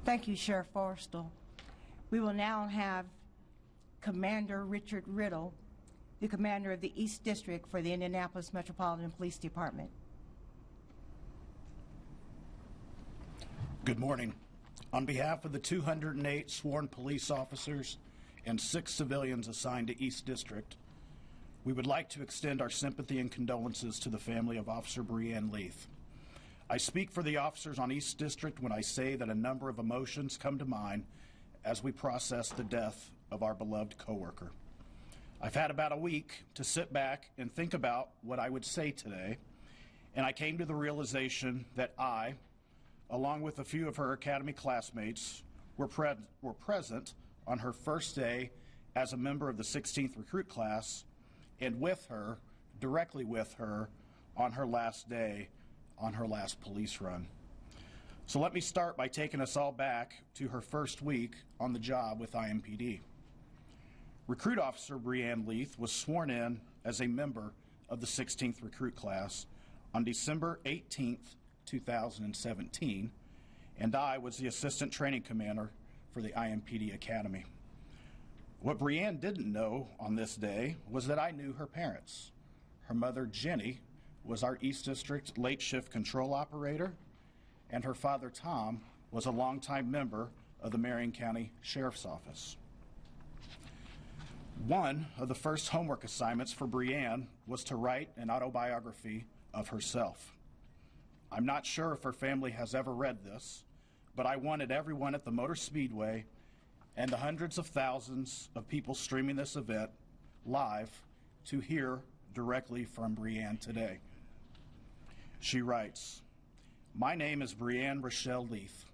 Thank you, Sheriff Forrestal. We will now have Commander Richard Riddle, the commander of the East District for the Indianapolis Metropolitan Police Department. Good morning. On behalf of the 208 sworn police officers and 6 civilians assigned to East District, we would like to extend our sympathy and condolences to the family of Officer Leath. I speak for the officers on East District when I say that a number of emotions come to mind as we process the death of our beloved coworker. I've had about a week to sit back and think about what I would say today, and I came to the realization that I, along with a few of her academy classmates, were present on her first day as a member of the 16th recruit class, and with her, directly with her, on her last day, on her last police run. So let me start by taking us all back to her first week on the job with IMPD. Recruit Officer Leath was sworn in as a member of the 16th recruit class on December 18th, 2017, and I was the assistant training commander for the IMPD Academy. What Brianne didn't know on this day was that I knew her parents. Her mother, Jenny, was our East District late shift control operator, and her father, Tom, was a longtime member of the Marion County Sheriff's Office. One of the first homework assignments for Brianne was to write an autobiography of herself. I'm not sure if her family has ever read this, but I wanted everyone at the Motor Speedway and the hundreds of thousands of people streaming this event live to hear directly from Brianne today. She writes, "My name is Brianne Rochelle Leath.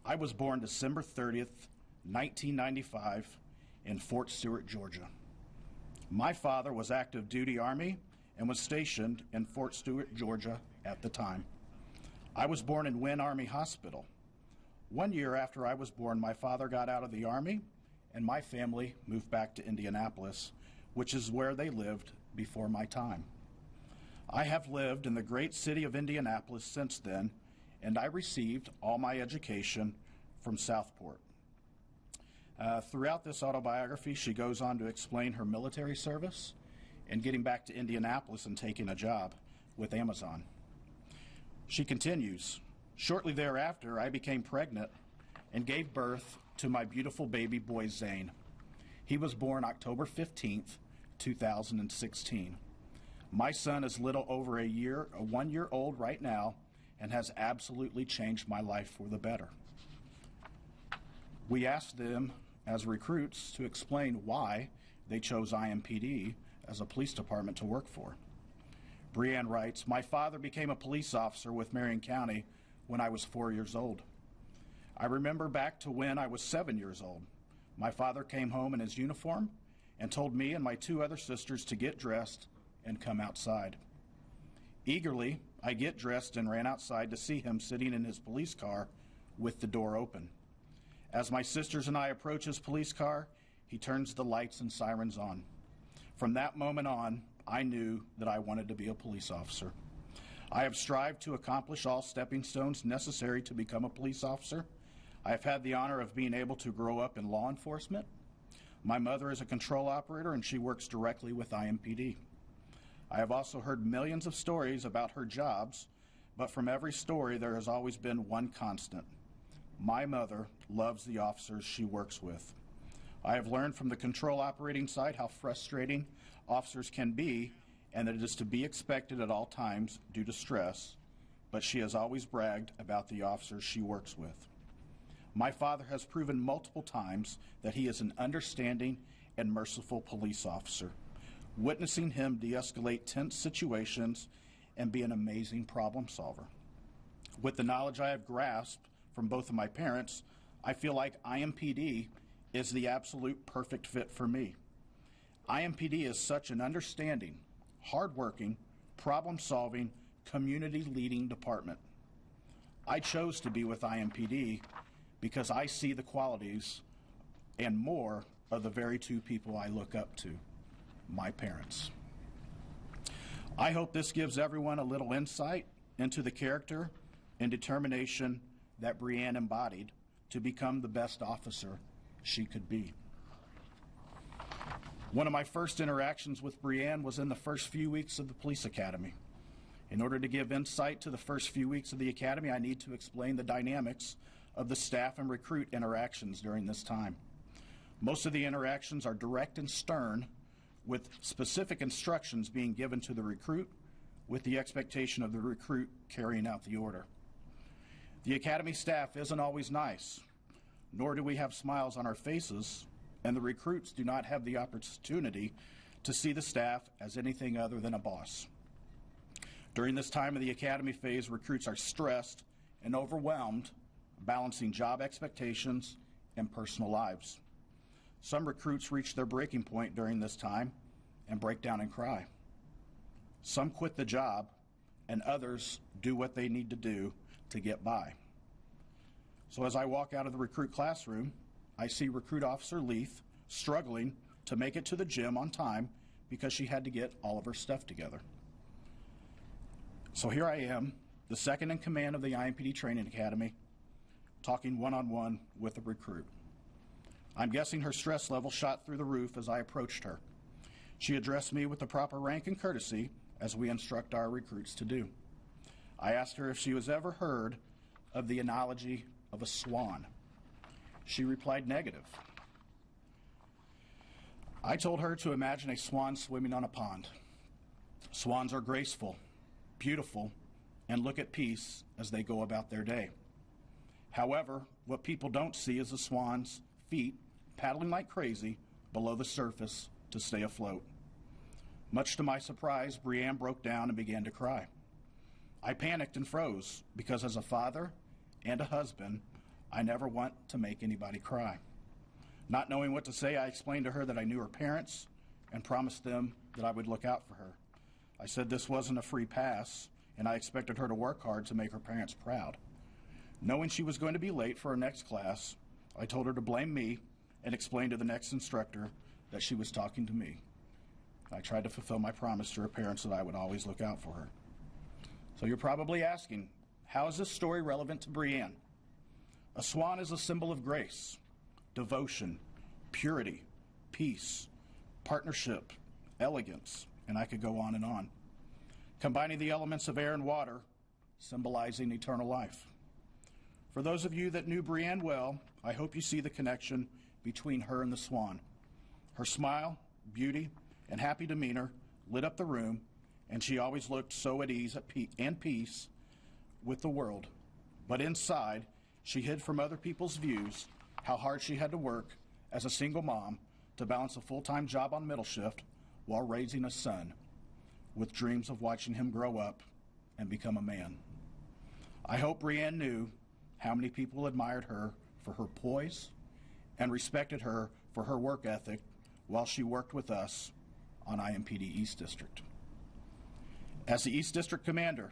I was born December 30th, 1995 in Fort Stewart, Georgia. My father was active duty Army and was stationed in Fort Stewart, Georgia at the time. I was born in Wynn Army Hospital. 1 year after I was born, my father got out of the Army and my family moved back to Indianapolis, which is where they lived before my time. I have lived in the great city of Indianapolis since then, and I received all my education from Southport." Throughout this autobiography, she goes on to explain her military service and getting back to Indianapolis and taking a job with Amazon. She continues, "Shortly thereafter, I became pregnant and gave birth to my beautiful baby boy, Zane. He was born October 15th, 2016. My son is little over a 1 year old right now, and has absolutely changed my life for the better." We asked them as recruits to explain why they chose IMPD as a police department to work for. Brianne writes, "My father became a police officer with Marion County when I was 4 years old. I remember back to when I was 7 years old. My father came home in his uniform and told me and my 2 other sisters to get dressed and come outside. Eagerly, I get dressed and ran outside to see him sitting in his police car with the door open. As my sisters and I approach his police car, he turns the lights and sirens on. From that moment on, I knew that I wanted to be a police officer. I have strived to accomplish all stepping stones necessary to become a police officer. I have had the honor of being able to grow up in law enforcement. My mother is a control operator and she works directly with IMPD. I have also heard millions of stories about her jobs, but from every story there has always been one constant. My mother loves the officers she works with. I have learned from the control operating side how frustrating officers can be and that it is to be expected at all times due to stress, but she has always bragged about the officers she works with. My father has proven multiple times that he is an understanding and merciful police officer. Witnessing him de-escalate tense situations and be an amazing problem solver. With the knowledge I have grasped from both of my parents, I feel like IMPD is the absolute perfect fit for me. IMPD is such an understanding, hardworking, problem-solving, community-leading department. I chose to be with IMPD because I see the qualities and more of the very 2 people I look up to, my parents. I hope this gives everyone a little insight into the character and determination that Brianne embodied to become the best officer she could be. One of my first interactions with Brianne was in the first few weeks of the police academy. In order to give insight to the first few weeks of the academy, I need to explain the dynamics of the staff and recruit interactions during this time. Most of the interactions are direct and stern, with specific instructions being given to the recruit with the expectation of the recruit carrying out the order. The academy staff isn't always nice, nor do we have smiles on our faces, and the recruits do not have the opportunity to see the staff as anything other than a boss. During this time of the academy phase, recruits are stressed and overwhelmed, balancing job expectations and personal lives. Some recruits reach their breaking point during this time and break down and cry. Some quit the job, and others do what they need to do to get by. So as I walk out of the recruit classroom, I see Recruit Officer Leath struggling to make it to the gym on time because she had to get all of her stuff together. So here I am, the second in command of the IMPD Training Academy, talking one-on-one with a recruit. I'm guessing her stress level shot through the roof as I approached her. She addressed me with the proper rank and courtesy, as we instruct our recruits to do. I asked her if she was ever heard of the analogy of a swan. She replied negative. I told her to imagine a swan swimming on a pond. Swans are graceful, beautiful, and look at peace as they go about their day. However, what people don't see is the swan's feet paddling like crazy below the surface to stay afloat. Much to my surprise, Brianne broke down and began to cry. I panicked and froze because as a father and a husband, I never want to make anybody cry. Not knowing what to say, I explained to her that I knew her parents and promised them that I would look out for her. I said this wasn't a free pass, and I expected her to work hard to make her parents proud. Knowing she was going to be late for her next class, I told her to blame me and explain to the next instructor that she was talking to me. I tried to fulfill my promise to her parents that I would always look out for her. So you're probably asking, how is this story relevant to Brianne? A swan is a symbol of grace, devotion, purity, peace, partnership, elegance, and I could go on and on. Combining the elements of air and water, symbolizing eternal life. For those of you that knew Brianne well, I hope you see the connection between her and the swan. Her smile, beauty, and happy demeanor lit up the room, and she always looked so at ease and peace with the world. But inside, she hid from other people's views how hard she had to work as a single mom to balance a full-time job on middle shift while raising a son, with dreams of watching him grow up and become a man. I hope Brianne knew how many people admired her for her poise and respected her for her work ethic while she worked with us on IMPD East District. As the East District Commander,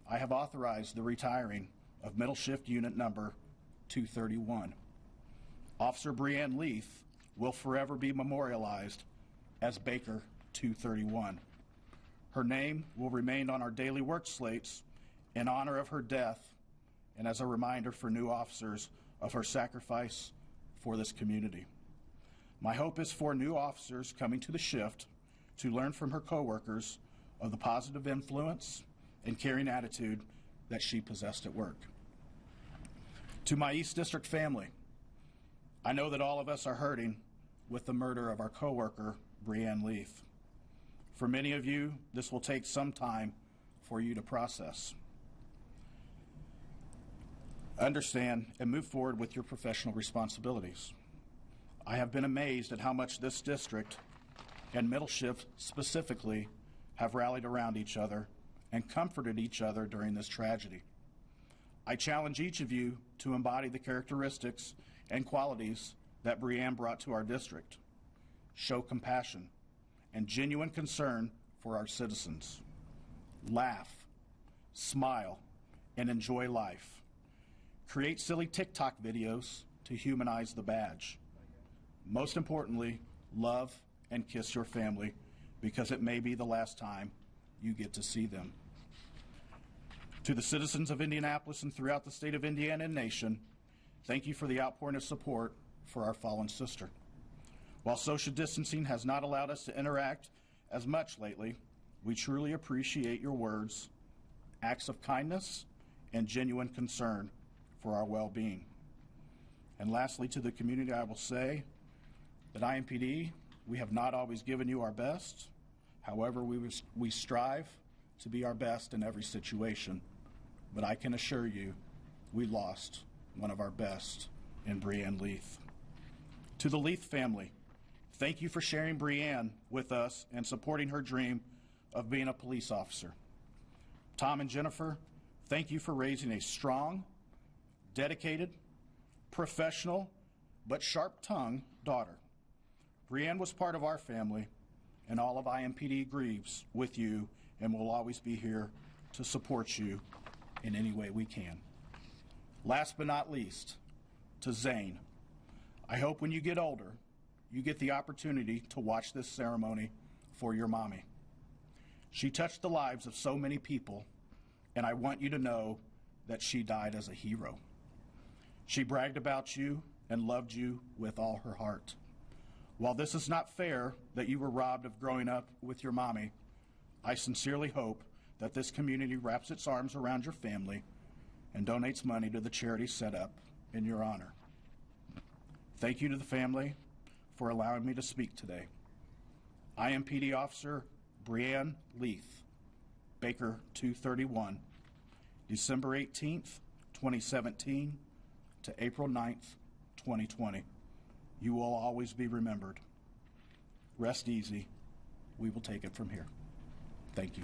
I have authorized the retiring of Middle Shift Unit Number 231. Officer Brianne Leath will forever be memorialized as Baker 231. Her name will remain on our daily work slates in honor of her death and as a reminder for new officers of her sacrifice for this community. My hope is for new officers coming to the shift to learn from her coworkers of the positive influence and caring attitude that she possessed at work. To my East District family, I know that all of us are hurting with the murder of our coworker, Brianne Leath. For many of you, this will take some time for you to process. Understand and move forward with your professional responsibilities. I have been amazed at how much this district and middle shift specifically have rallied around each other and comforted each other during this tragedy. I challenge each of you to embody the characteristics and qualities that Brianne brought to our district. Show compassion and genuine concern for our citizens. Laugh, smile, and enjoy life. Create silly TikTok videos to humanize the badge. Most importantly, love and kiss your family because it may be the last time you get to see them. To the citizens of Indianapolis and throughout the state of Indiana and nation, thank you for the outpouring of support for our fallen sister. While social distancing has not allowed us to interact as much lately, we truly appreciate your words, acts of kindness, and genuine concern for our well-being. And lastly, to the community, I will say that IMPD, we have not always given you our best. However, we strive to be our best in every situation. But I can assure you, we lost one of our best in Brianne Leath. To the Leath family, thank you for sharing Brianne with us and supporting her dream of being a police officer. Tom and Jennifer, thank you for raising a strong, dedicated, professional, but sharp-tongued daughter. Brianne was part of our family, and all of IMPD grieves with you and will always be here to support you in any way we can. Last but not least, to Zane, I hope when you get older, you get the opportunity to watch this ceremony for your mommy. She touched the lives of so many people, and I want you to know that she died as a hero. She bragged about you and loved you with all her heart. While this is not fair that you were robbed of growing up with your mommy, I sincerely hope that this community wraps its arms around your family and donates money to the charity set up in your honor. Thank you to the family for allowing me to speak today. IMPD Officer Brianne Leath, Baker 231, December 18th, 2017 to April 9th, 2020. You will always be remembered. Rest easy. We will take it from here. Thank you.